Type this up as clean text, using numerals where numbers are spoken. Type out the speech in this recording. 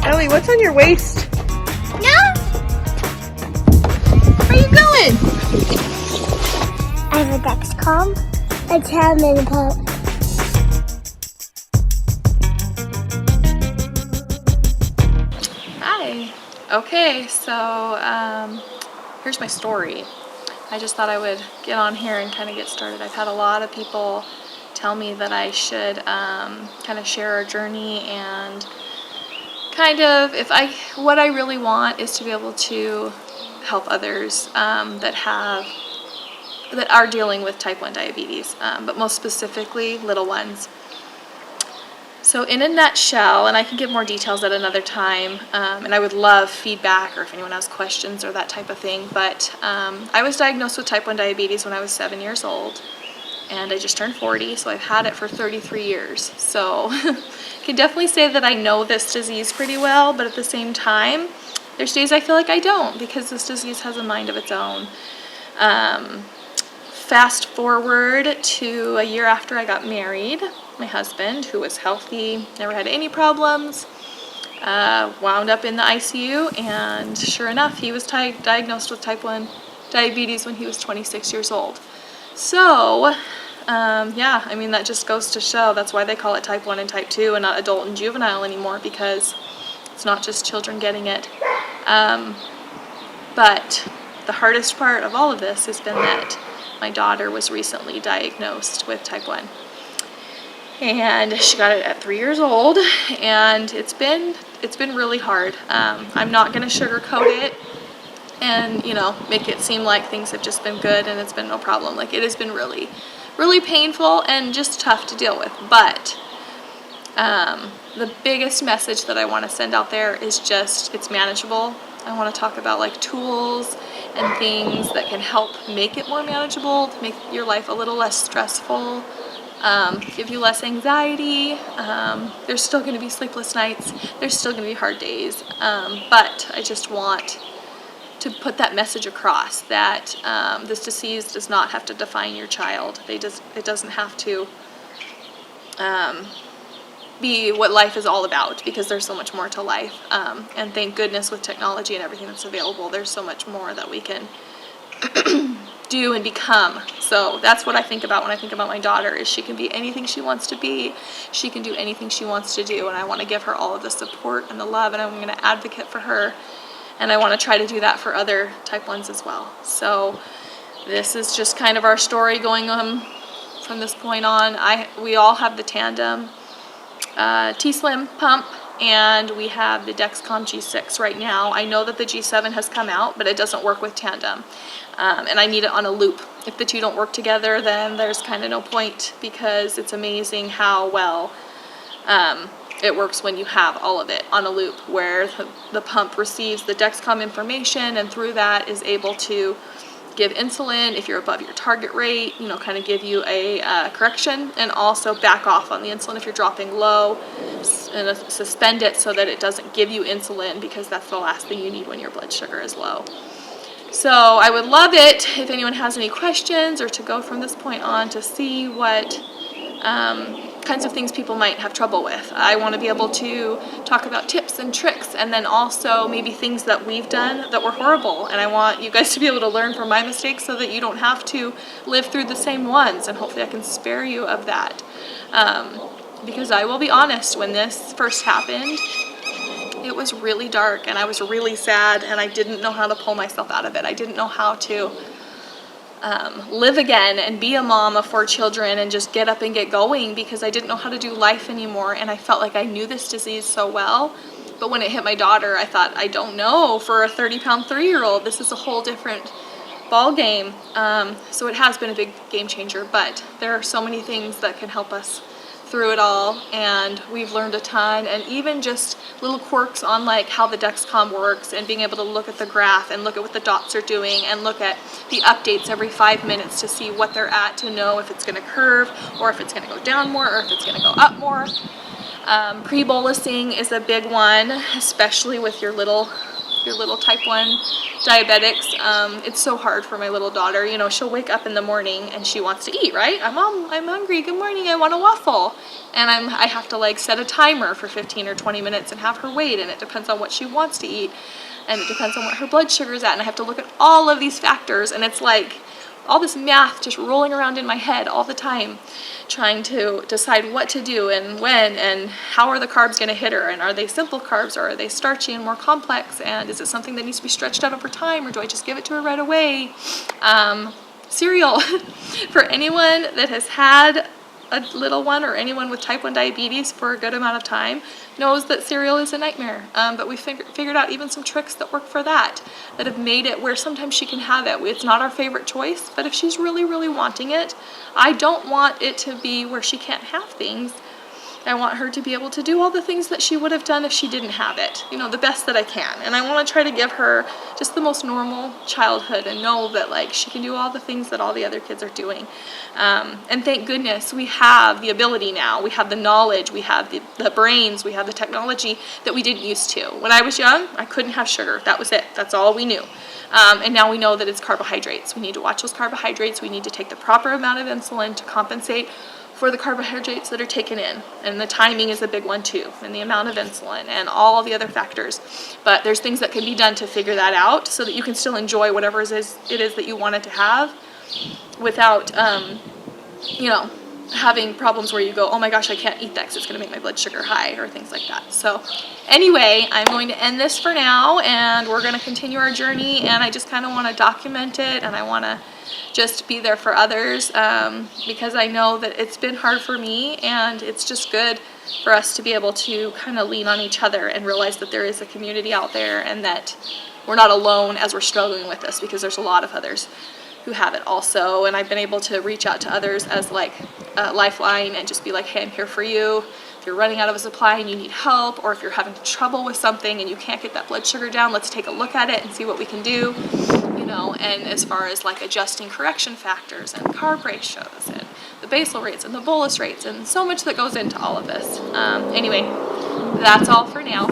Ellie, what's on your waist? No! Where are you going? I have a Dexcom, a Tam, and a pump. Hi. Okay, so here's my story. I just thought I would get on here and kind of get started. I've had a lot of people tell me that I should kind of share our journey and kind of what I really want is to be able to help others that are dealing with type 1 diabetes, but most specifically little ones. So in a nutshell, and I can give more details at another time, and I would love feedback or if anyone has questions or that type of thing, but I was diagnosed with type 1 diabetes when I was 7 years old, and I just turned 40, so I've had it for 33 years. So I can definitely say that I know this disease pretty well, but at the same time, there's days I feel like I don't, because this disease has a mind of its own. Fast forward to a year after I got married, my husband, who was healthy, never had any problems, wound up in the ICU, and sure enough, he was diagnosed with type 1 diabetes when he was 26 years old. So, yeah, I mean, that just goes to show that's why they call it type 1 and type 2 and not adult and juvenile anymore, because it's not just children getting it. But the hardest part of all of this has been that my daughter was recently diagnosed with type 1. And she got it at 3 years old, and it's been really hard. I'm not going to sugarcoat it and, you know, make it seem like things have just been good and it's been no problem. Like, it has been really, really painful and just tough to deal with. But the biggest message that I want to send out there is just it's manageable. I want to talk about like tools and things that can help make it more manageable, to make your life a little less stressful, give you less anxiety. There's still going to be sleepless nights. There's still going to be hard days. But I just want to put that message across that this disease does not have to define your child. It doesn't have to be what life is all about, because there's so much more to life. And thank goodness with technology and everything that's available, there's so much more that we can do and become. So that's what I think about when I think about my daughter, is she can be anything she wants to be. She can do anything she wants to do, and I want to give her all of the support and the love, and I'm going to advocate for her, and I want to try to do that for other type 1s as well. So this is just kind of our story going from this point on. We all have the Tandem T-Slim pump, and we have the Dexcom G6 right now. I know that the G7 has come out, but it doesn't work with Tandem, and I need it on a loop. If the two don't work together, then there's kind of no point, because it's amazing how well it works when you have all of it on a loop, where the pump receives the Dexcom information and through that is able to give insulin if you're above your target rate, you know, kind of give you a correction, and also back off on the insulin if you're dropping low, and suspend it so that it doesn't give you insulin, because that's the last thing you need when your blood sugar is low. So I would love it if anyone has any questions, or to go from this point on to see what kinds of things people might have trouble with. I want to be able to talk about tips and tricks, and then also maybe things that we've done that were horrible, and I want you guys to be able to learn from my mistakes so that you don't have to live through the same ones, and hopefully I can spare you of that. Because I will be honest, when this first happened, it was really dark and I was really sad, and I didn't know how to pull myself out of it. I didn't know how to live again and be a mom of 4 children and just get up and get going, because I didn't know how to do life anymore, and I felt like I knew this disease so well. But when it hit my daughter, I thought, I don't know, for a 30-pound 3-year-old, this is a whole different ball game. So it has been a big game changer, but there are so many things that can help us through it all, and we've learned a ton, and even just little quirks on like how the Dexcom works, and being able to look at the graph and look at what the dots are doing, and look at the updates every 5 minutes to see what they're at, to know if it's going to curve, or if it's going to go down more, or if it's going to go up more. Pre-bolusing is a big one, especially with your little your little type 1 diabetics. It's so hard for my little daughter. You know, she'll wake up in the morning and she wants to eat, right? Mom, I'm hungry. Good morning. I want a waffle. And I have to like set a timer for 15 or 20 minutes and have her wait, and it depends on what she wants to eat, and it depends on what her blood sugar is at, and I have to look at all of these factors, and it's like all this math just rolling around in my head all the time, trying to decide what to do and when and how are the carbs going to hit her, and are they simple carbs or are they starchy and more complex, and is it something that needs to be stretched out over time, or do I just give it to her right away? Cereal. For anyone that has had a little one or anyone with type 1 diabetes for a good amount of time knows that cereal is a nightmare. But we figured out even some tricks that work for that have made it where sometimes she can have it. It's not our favorite choice, but if she's really, really wanting it, I don't want it to be where she can't have things. I want her to be able to do all the things that she would have done if she didn't have it, you know, the best that I can. And I want to try to give her just the most normal childhood and know that like she can do all the things that all the other kids are doing. And thank goodness we have the ability now. We have the knowledge, we have the brains, we have the technology that we didn't used to. When I was young, I couldn't have sugar. That was it. That's all we knew. And now we know that it's carbohydrates. We need to watch those carbohydrates. We need to take the proper amount of insulin to compensate for the carbohydrates that are taken in, and the timing is a big one too, and the amount of insulin and all the other factors. But there's things that can be done to figure that out so that you can still enjoy whatever it is that you wanted to have without you know, having problems where you go, oh my gosh, I can't eat that because it's going to make my blood sugar high, or things like that. So anyway, I'm going to end this for now, and we're going to continue our journey, and I just kind of want to document it, and I want to just be there for others, because I know that it's been hard for me, and it's just good for us to be able to kind of lean on each other and realize that there is a community out there, and that we're not alone as we're struggling with this, because there's a lot of others who have it also. And I've been able to reach out to others as like a lifeline and just be like, hey, I'm here for you. If you're running out of a supply and you need help, or if you're having trouble with something and you can't get that blood sugar down, let's take a look at it and see what we can do. You know, and as far as like adjusting correction factors and carb ratios and the basal rates and the bolus rates and so much that goes into all of this. Anyway, that's all for now.